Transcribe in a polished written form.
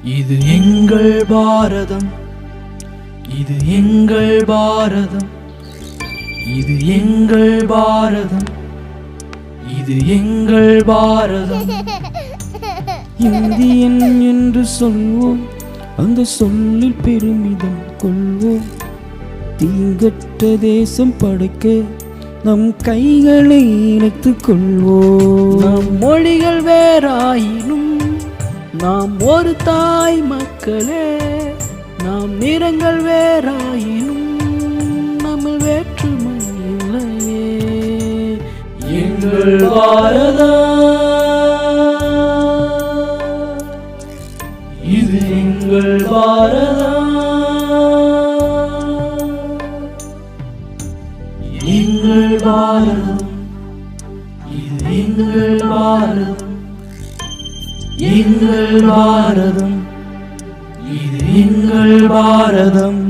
இது எங்கள் பாரதம், இது எங்கள் பாரதம், இது எங்கள் பாரதம், இது எங்கள் பாரதம். இந்தியன் என்று சொல்வோம், அந்த சொல்லில் பெருமிதம் கொள்வோம். தீங்கற்ற தேசம் படைக்க நம் கைகளை இணைத்துக் கொள்வோம். நம் மொழிகள் வேறாயினும் நாம் ஒரு தாய் மக்களே. நாம் நிறங்கள் வேறாயினும் நம்ம வேற்றுமை இல்லையே. எங்கள் பாரதம், இது எங்கள் பாரதம், எங்கள் பாரதம், இது எங்கள் பாரதம், எங்கள் பாரதம், இது எங்கள் பாரதம்.